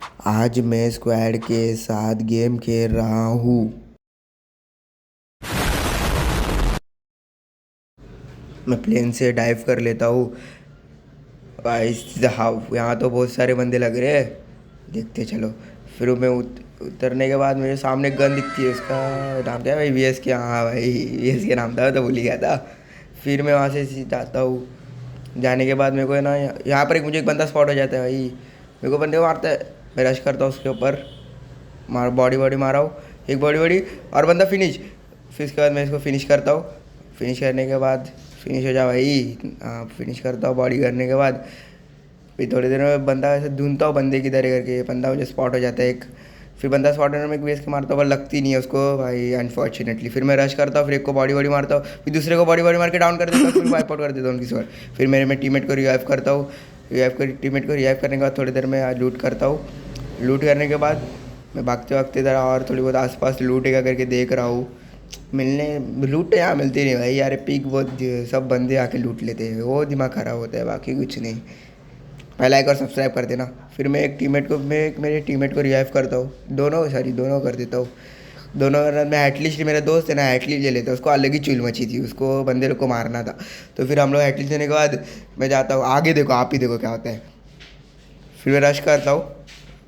आज मैं स्क्वाड के साथ गेम खेल रहा हूँ। मैं प्लेन से डाइव कर लेता हूँ। भाई साहब, यहाँ तो बहुत सारे बंदे लग रहे हैं। देखते चलो। फिर मैं उतरने के बाद मुझे सामने गन दिखती है। उसका नाम क्या है भाई? वीएस के। हाँ भाई, वीएस के नाम था तो भूल ही गया था। फिर मैं वहाँ से जाता हूँ। जाने के बाद मेरे को है ना, यहाँ पर मुझे एक बंदा स्पॉट हो जाता है भाई। मेरे को बंदे को मारता है। मैं रश करता हूँ उसके ऊपर। मार बॉडी बॉडी मारा हूँ। एक बॉडी बॉडी और बंदा फिनिश। फिर उसके बाद मैं इसको फिनिश करता हूँ। फिनिश करने के बाद फिनिश हो जा भाई। हाँ, फिनिश करता हूँ बॉडी करने के बाद। फिर थोड़ी देर में बंदा ऐसे ढूंढता हूँ बंदे किधर है करके। बंदा मुझे स्पॉट हो जाता है एक। फिर बंदा स्पॉट होने में एक बेस के मारता हूँ पर लगती नहीं है उसको भाई, अनफॉर्चुनेटली। फिर मैं रश करता हूँ। फिर एक को बॉडी बॉडी मारता हूँ। फिर दूसरे को बॉडी बॉडी मार के डाउन कर देता हूँ। फिर वाइप आउट कर देता हूँ उनकी स्क्वाड। फिर मैं टीममेट को रिवाइव करता हूँ। टीममेट को रिवाइव करने के बाद थोड़ी देर में लूट करता हूँ। लूट करने के बाद मैं भागते भागते ज़रा और थोड़ी बहुत आसपास लूटेगा करके देख रहा हूँ। मिलने लूट यहाँ मिलती नहीं भाई यार। पीक बहुत सब बंदे आके लूट लेते हैं, वो दिमाग ख़राब होता है, बाकी कुछ नहीं। पहला लाइक और सब्सक्राइब कर देना। फिर मैं एक मेरे टीममेट को रिवाइव करता हूँ। दोनों कर देता हूँ। दोनों मैं एटलीस्ट, मेरा दोस्त है ना, एटलीस्ट ले लेता हूँ। उसको अलग ही चुल मची थी, उसको बंदे लोग को मारना था। तो फिर हम लोग एटलीस्ट देने के बाद मैं जाता हूँ आगे। देखो, आप ही देखो क्या होता है। फिर मैं रश करता हूँ।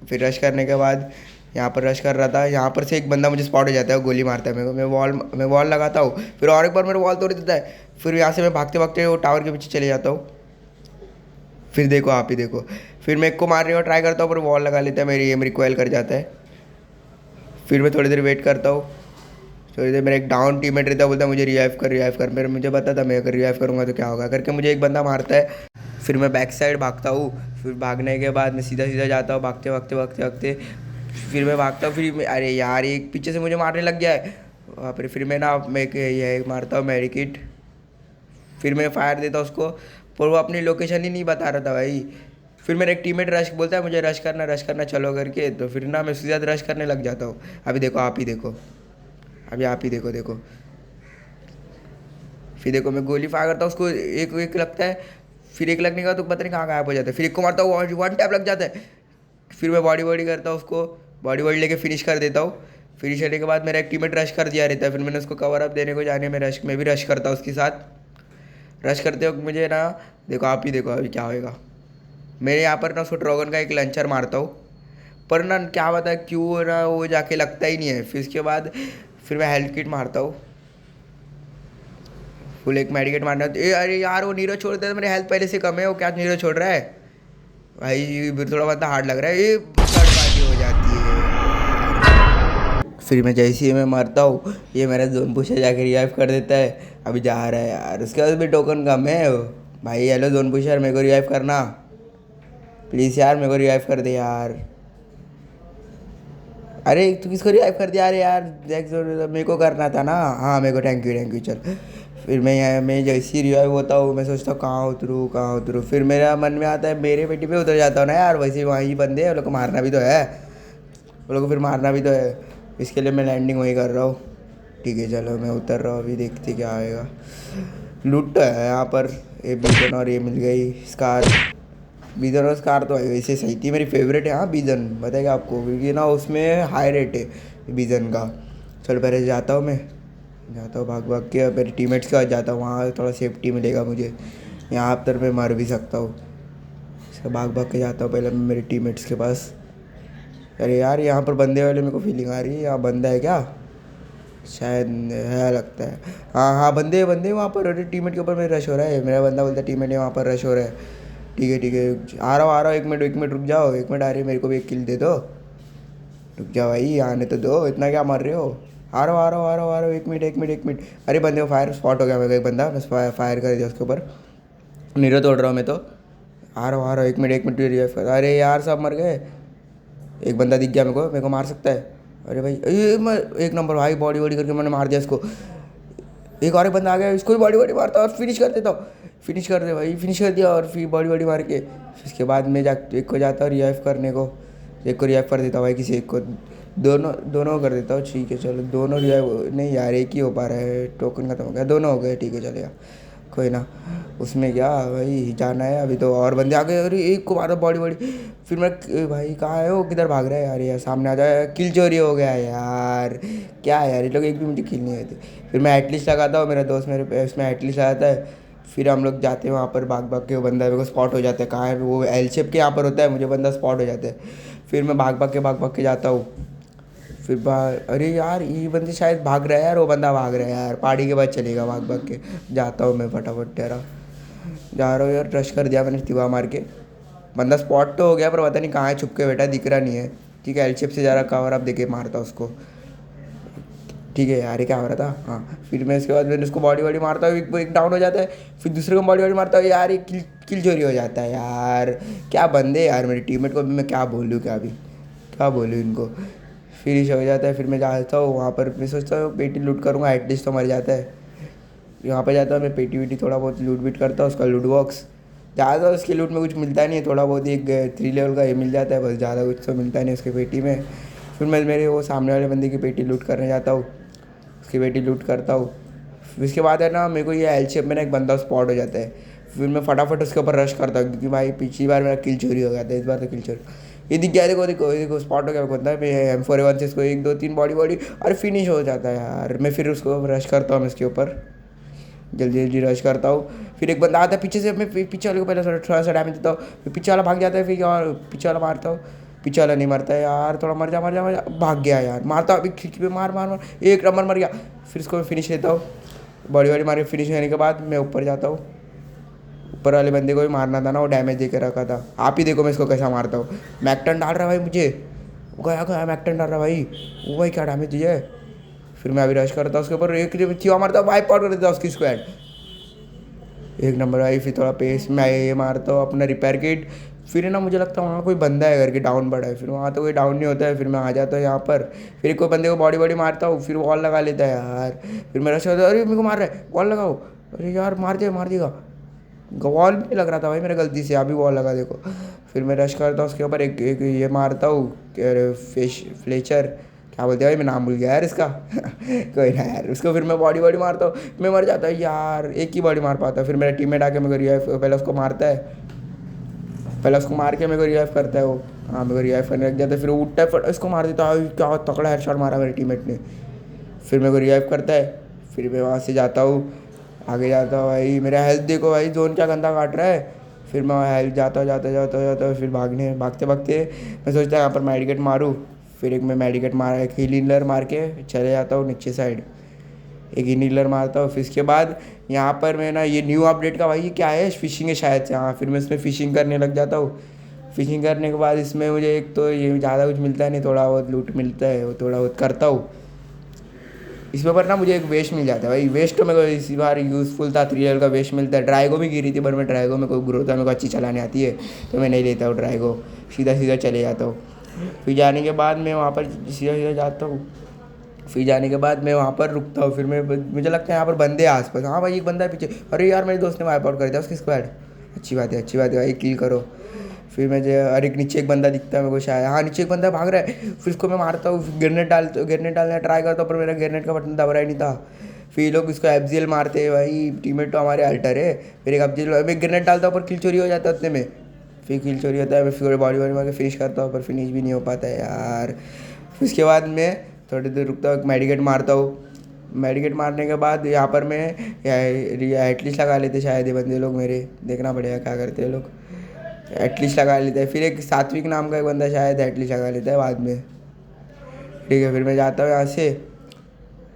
फिर रश करने के बाद यहाँ पर रश कर रहा था, यहाँ पर से एक बंदा मुझे स्पॉट हो जाता है, वो गोली मारता है मेरे को। मैं वॉल लगाता हूँ। फिर और एक बार मेरा वॉल तोड़ देता है। फिर यहाँ से मैं भागते भागते वो टावर के पीछे चले जाता हूँ। फिर देखो, आप ही देखो। फिर मैं एक को मारने का ट्राई करता हूँ पर वॉल लगा लेता है, मेरी एम रिकॉइल कर जाता है। फिर मैं थोड़ी देर वेट करता हूँ। थोड़ी देर मेरा एक डाउन टीममेट रहता है, बोलता है मुझे रिवाइव कर। मेरे मुझे पता था मैं अगर रिवाइव करूँगा तो क्या होगा करके, मुझे एक बंदा मारता है। फिर मैं बैक साइड भागता हूँ। फिर भागने के बाद मैं सीधा सीधा जाता हूँ, भागते भागते भागते भागते। फिर मैं भागता हूँ। अरे यार, एक पीछे से मुझे मारने लग गया है वहाँ पर। फिर मैं ये मारता हूँ मेडिकिट। फिर मैं फायर देता हूँ उसको, पर वो अपनी लोकेशन ही नहीं बता रहा था भाई। फिर मेरा एक टीममेट रश बोलता है मुझे रश करना चलो करके। तो फिर ना मैं सीधा रश करने लग जाता हूँ। अभी देखो, आप ही देखो। अभी आप ही देखो। फिर देखो, मैं गोली फायर करता हूँ उसको, एक एक लगता है। फिर एक लगने के बाद तो पता नहीं कहाँ गायब हो जाता है। फिर एक को मारता हूँ, वन टैप लग जाता है। फिर मैं बॉडी बॉडी करता हूँ उसको, बॉडी बॉडी लेके फिनिश कर देता हूँ। फिनिश करने के बाद मेरा एक टीममेट रश कर दिया रहता है। फिर मैंने उसको कवर अप देने को जाने में मैं भी रश करता हूँ उसके साथ। रश करते वक्त मुझे ना, देखो आप ही देखो अभी क्या होएगा। मेरे यहाँ पर ना उसको ड्रैगन का एक लंचर मारता हूँ, पर ना क्या पता है क्यों ना वो जाके लगता ही नहीं है। फिर उसके बाद फिर मैं हेल्थ किट मारता हूँ। फुल एक मेडिकेट मारना ए, अरे यार वो नीरज छोड़ देता है, मेरी हेल्थ पहले से कम है, वो क्या नीरज छोड़ रहा है भाई। फिर थोड़ा मतलब हार्ड लग रहा है, ये बर्बादी हो जाती है। फिर मैं जैसे ही मैं मरता हूँ, ये मेरा जोन पुशर जाके रिवाइव कर देता है। अभी जा रहा है यार, उसके बाद भी टोकन कम है भाई। हेलो जोन पुशर, मेरे को रिवाइव करना प्लीज़ यार, मेरे को रिवाइव कर दे यार। अरे तू किसको रिवाइव कर दिया? अरे यार देख, मेरे को करना था ना। हाँ मेरे को, थैंक यू चल। फिर मैं जैसे ही रिवाइव होता हूँ, मैं सोचता हूँ कहाँ उतरूँ। फिर मेरा मन में आता है मेरे पेटी पे उतर जाता हूँ ना यार। वैसे वहीं बंदे हैं, उन लोग को मारना भी तो है। उन लोग को फिर मारना भी तो है, इसके लिए मैं लैंडिंग वहीं कर रहा हूँ। ठीक है चलो, मैं उतर रहा हूँ, अभी देखते क्या आएगा। लूट तो है यहाँ पर। ये बीजन और ये मिल गई स्कार। बीजन और स्कार तो वैसे सही थी, मेरी फेवरेट है। हाँ बीजन बताएगा आपको, क्योंकि ना उसमें हाई रेट है बीजन का। चलो पहले जाता हूँ, मैं जाता हूँ भाग भाग के मेरे टीममेट्स के पास जाता हूँ, वहाँ थोड़ा सेफ्टी मिलेगा मुझे। यहाँ पर मैं मर भी सकता हूँ। इसका भाग भाग के जाता हूँ पहले मैं मेरे टीममेट्स के पास। अरे यार, यहाँ पर बंदे वाले मेरे को फीलिंग आ रही है, यहाँ बंदा है क्या? शायद है लगता है। हाँ हाँ, बंदे बंदे वहाँ पर। अरे टीममेट के ऊपर मेरा रश हो रहा है, मेरा बंदा बोलता है टीममेट है वहाँ पर रश हो रहा है। ठीक है, आ रहा हूँ। एक मिनट रुक जाओ, एक मिनट आ रही है, मेरे को भी एक किल दे दो। रुक जाओ भाई, आने तो दो, इतना क्या मर रहे हो? आ रहा हूँ, एक मिनट। अरे बंदे को फायर स्पॉट हो गया मेरे को, एक बंदा, बस फायर कर दिया उसके ऊपर। नीरो तोड़ रहा हूँ मैं तो। आ रहा हूँ, एक मिनट रिवाइव कर। अरे यार सब मर गए। एक बंदा दिख गया मेरे को मार सकता है। अरे भाई एक नंबर भाई, बॉडी बॉडी करके मैंने मार दिया इसको। एक और एक बंदा आ गया, इसको भी बॉडी बॉडी मारता और फिनिश कर देता हूँ। फिनिश कर दे भाई, फिनिश कर दिया। और फिर बॉडी बॉडी मार के उसके बाद मैं एक को जाता हूँ रिवाइव करने को। एक को रिवाइव कर देता हूँ भाई, किसी एक को। दोनों दोनों कर देता हूँ। ठीक है चलो, दोनों रिवाइव नहीं यार, एक ही हो पा रहा है, टोकन खत्म हो गया। दोनों हो गए, ठीक है चलेगा, कोई ना, उसमें क्या भाई जाना है अभी तो। और बंदे आ गए, अरे एक को मारा बॉडी बॉडी। फिर मैं भाई कहाँ है वो, किधर भाग रहा है यार, यार सामने आ जाए, किल चोरी हो गया यार। क्या है यार, ये लोग एक भी मुझे किल नहीं आए थे। फिर मैं एटलीस्ट लगाता हूँ, मेरा दोस्त मेरे पे उसमें एटलीस्ट लगाता है। फिर हम लोग जाते हैं वहाँ पर, भाग भाग के वो बंदा मेरे को स्पॉट हो जाता है, कहाँ है वो, एल शेप के यहाँ पर होता है, मुझे बंदा स्पॉट हो जाता है। फिर मैं भाग भाग के जाता हूँ। फिर अरे यार ये बंदे शायद भाग रहा है यार, वो बंदा भाग रहा है यार, पहाड़ी के बाद चलेगा, भाग भाग के जाता हूँ मैं फटाफट तेरा, जा रहा हूँ यार, रश कर दिया मैंने तिवा मार के। बंदा स्पॉट तो हो गया, पर पता नहीं कहाँ है, छुप के बैठा, दिख रहा नहीं है। ठीक है, एल शेप से जा रहा, कवर अप देके मारता उसको। ठीक है यार, ये क्या हो रहा था, हाँ। फिर मैं इसके बाद मैंने उसको बॉडी वॉडी मारता हूँ, एक डाउन हो जाता है। फिर दूसरे को बॉडी वॉडी मारता हूँ यार, ये किल किल चोरी हो जाता है यार। क्या बंदे यार, मेरे टीममेट को अभी मैं क्या बोलूँ, क्या बोलूँ इनको। फिनिश हो जाता है। फिर मैं जाता हूँ वहाँ पर, मैं सोचता हूँ पेटी लूट करूँगा, एटलीस्ट तो मर जाता है। यहाँ पे जाता हूँ मैं, पेटी वेटी थोड़ा बहुत लूट बीट करता हूँ, उसका लूट बॉक्स। ज़्यादा उसके लूट में कुछ मिलता नहीं है, थोड़ा बहुत एक 3 लेवल का ये मिल जाता है बस, ज़्यादा कुछ तो मिलता नहीं उसके पेटी में। फिर मैं मेरे वो सामने वाले बंदे की पेटी लूट करने जाता हूँ, उसकी पेटी लूट करता हूँ। फिर उसके बाद है ना, मेरे को ये एल शेप में ना एक बंदा स्पॉट हो जाता है। फिर मैं फटाफट उसके ऊपर रश करता हूँ, क्योंकि भाई पिछली बार मेरा किल चोरी हो गया था, इस बार तो किल चोरी। ये दिख गया, देखो देखो देखो स्पॉट हो गया बंदा, मैं M4A1 से इसको 1 2 3 बॉडी बॉडी, अरे फिनिश हो जाता है यार। मैं फिर उसको रश करता हूँ, इसके ऊपर जल्दी जल्दी रश करता हूँ। फिर एक बंदा आता है पीछे से, मैं पीछे वाले को पहले थोड़ा सा डैमेज देता हूँ, फिर पीछे वाला भाग जाता है, फिर और पीछे वाला मारता हूँ। पीछे वाला नहीं मरता है यार, थोड़ा मर जा मर जा मर जा, भाग गया यार, मारता हूँ अभी खिड़की पे, मार मार मार, एक नंबर मर गया। फिर इसको मैं फिनिश लेता हूँ, बॉडी बॉडी मार के फिनिश होने के बाद मैं ऊपर जाता हूँ। ऊपर वाले बंदे को भी मारना था ना, वो डैमेज दे के रखा था। आप ही देखो मैं इसको कैसा मारता हूँ, मैकटन डाल रहा है भाई मुझे, गया गया मैकटन डाल रहा भाई, वो भाई क्या डैमेज दिया है। फिर मैं अभी रश करता हूँ उसके ऊपर, एक थिया मारता हूँ, वाइप आउट कर देता हूँ उसकी स्क्वाड, एक नंबर भाई। फिर थोड़ा पेस में ये मारता हूँ अपना रिपेयर किट। फिर है ना, मुझे लगता है वहाँ कोई बंदा है करके डाउन पड़ा है, फिर वहाँ तो कोई डाउन नहीं होता है। फिर मैं आ जाता हूँ यहाँ पर, फिर कोई बंदे को बॉडी बॉडी मारता हूँ, फिर वॉल लगा लेता है यार। फिर मेरा शो, अरे मेरे को मार रहा है, वॉल लगाओ, अरे यार मार देगा। वॉल भी लग रहा था भाई मेरा गलती से, अभी वॉल लगा देखो। फिर मैं रश करता हूँ उसके ऊपर, एक ये मारता हूँ, फ्लेचर क्या बोलते हैं भाई, मैं नाम भूल गया यार इसका कोई ना यार, उसको फिर मैं बॉडी बॉडी मारता हूँ, मैं मर जाता है यार, एक ही बॉडी मार पाता है। फिर मेरा टीममेट आके मेरे को रिवाइव, पहले उसको मारता है, पहले उसको मार के मेरे को रिवाइव करता है वो, हाँ मेरे को रिवाइव करने लग जाता है। फिर वो उठता है, फट इसको मार देता है, क्या तगड़ा हेडशॉट मारा मेरे टीममेट ने। फिर मेरे को रिवाइव करता है, फिर मैं वहाँ से जाता हूँ, आगे जाता हूँ भाई, मेरा हेल्थ देखो भाई, जोन क्या गंदा काट रहा है। फिर मैं हेल्थ जाता हूँ, फिर भागते भागते मैं सोचता हूँ यहाँ पर मेडिकेट मारूँ। फिर एक मैं मेडिकेट मार, एक हीलर मार के चले जाता हूँ नीचे साइड, एक हीलर मारता हूँ। फिर इसके बाद यहाँ पर मैं ना, ये न्यू अपडेट का भाई ये क्या है, फिशिंग है शायद से, हाँ। फिर मैं इसमें फ़िशिंग करने लग जाता हूँ। फ़िशिंग करने के बाद इसमें मुझे एक तो ये ज़्यादा कुछ मिलता है नहीं, थोड़ा बहुत लूट मिलता है, वो थोड़ा बहुत करता हूँ। इसमें पर ना मुझे एक वेस्ट मिल जाता है भाई, वेस्ट तो मेरे को इसी बार यूज़फुल था, 3 लेवल का वेस्ट मिलता है। ड्राइगो भी गिरी थी, पर मैं ड्राइगो में कोई ग्रोथ है, मेरे को अच्छी चलाने आती है, तो मैं नहीं लेता हूँ ड्राइगो, सीधा सीधा चले जाता हूँ। फिर जाने के बाद मैं वहाँ पर सीधा सीधा जाता हूँ, फिर जाने के बाद मैं वहाँ पर रुकता हूँ। फिर मैं, मुझे लगता है यहाँ पर बंदे आसपास, हाँ भाई एक बंदा है पीछे, अरे यार मेरे दोस्त ने वाइप आउट कर दिया उसकी स्क्वाड, अच्छी बात है भाई, किल करो। फिर मैं जो, अरे नीचे एक बंदा दिखता है मेरे को शायद, हाँ नीचे एक बंदा भाग रहा है। फिर उसको मैं मारता हूँ, ग्रेनेड डालने ट्राई करता हूँ, पर मेरा ग्रेनेड का बटन दब रहा ही नहीं था। फिर लोग इसको एफजीएल मारते हैं भाई, टीममेट तो हमारे अल्टर है। फिर एक एफजीएल, मैं ग्रेनेड डालता हूँ पर किल चोरी हो जाता है उतने में। फिर किल चोरी होता है, मैं फिर बॉडी मार के फिनिश करता हूँ, पर फिनिश भी नहीं हो पाता है यार। फिर उसके बाद मैं थोड़ी देर रुकता हूँ, मेडिकेट मारता हूँ। मेडिकेट मारने के बाद यहाँ पर मैं एटलीस्ट लगा लेते शायद ये बंदे लोग, मेरे देखना पड़ेगा क्या करते हैं लोग, एटलीस्ट लगा लेते हैं। फिर एक सात्विक नाम का एक बंदा शायद एटलीस्ट लगा लेता है बाद में। ठीक है, फिर मैं जाता हूँ यहाँ से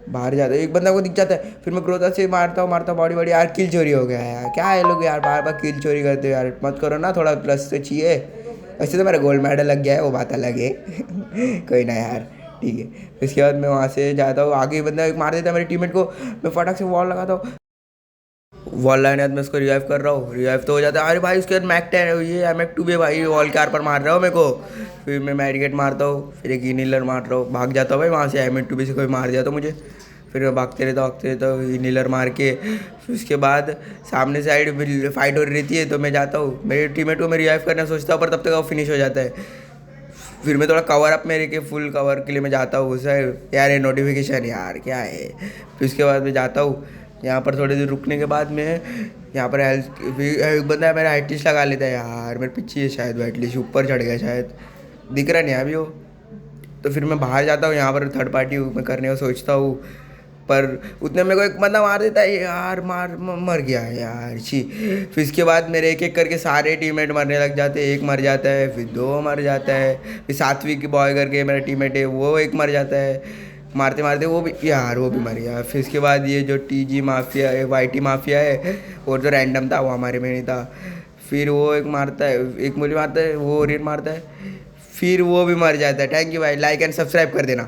बाहर, जाता हूँ एक बंदा को दिख जाता है, फिर मैं क्रोधा से मारता हूँ बॉडी बॉडी, यार किल चोरी हो गया है यार, क्या है लोग यार बार बार किल चोरी करते हो यार, मत करो ना, थोड़ा प्लस तो चाहिए। वैसे तो मेरा गोल्ड मेडल लग गया है, वो बात अलग है कोई ना यार, ठीक है। उसके बाद मैं वहाँ से जाता हूँ, आगे बंदा एक मार देता है मेरे टीममेट को, मैं फटाक से वॉल लगाता हूँ, वॉल लाइन है, मैं उसको रिवाइव कर रहा हूँ, रिवाइव तो हो जाता है। अरे भाई उसके बाद मैक-10 ये MK2 भी भाई वॉल के आर पर मार रहा हूँ मेरे को। फिर मैं मेडिकेट मारता हूँ, फिर एक इनिलर मार रहा हूँ, भाग जाता हूँ भाई वहाँ से, MK2 भी से कोई मार दिया तो मुझे। फिर मैं भागते रहता हूँ इनिलर मार के। फिर उसके बाद सामने साइड फाइट हो रहती है, तो मैं जाता हूँ मेरे टीममेट को मैं रिवाइव करना सोचता हूँ, पर तब तक वो फिनिश हो जाता है। फिर मैं थोड़ा कवर अप मेरे के फुल कवर के लिए मैं जाता हूँ उस साइड, यार ये नोटिफिकेशन यार क्या है। फिर उसके बाद मैं जाता हूँ, यहाँ पर थोड़ी देर रुकने के बाद में यहाँ पर एक बंदा है मेरा हाइट लिस्ट लगा लेता है यार, मेरे पीछे है शायद वाइट लिस्ट, ऊपर चढ़ गया शायद, दिख रहा नहीं है अभी वो। तो फिर मैं बाहर जाता हूँ, यहाँ पर थर्ड पार्टी मैं करने का सोचता हूँ, पर उतने मेरे को एक बंदा मार देता है यार, मर गया है यार छी। फिर इसके बाद मेरे एक एक करके सारे टीममेट मरने लग जाते हैं, एक मर जाता है, फिर दो मर जाता है, फिर सात्विक बॉय करके मेरा टीममेट है वो एक मर जाता है, मारते मारते वो भी यार वो भी मर गया। फिर इसके बाद ये जो टीजी माफिया है, वाईटी माफिया है, और जो रैंडम था वो हमारे में नहीं था, फिर वो एक मारता है, एक मुझे मारता है, वो ओरियन मारता है, फिर वो भी मर जाता है। थैंक यू भाई, लाइक एंड सब्सक्राइब कर देना।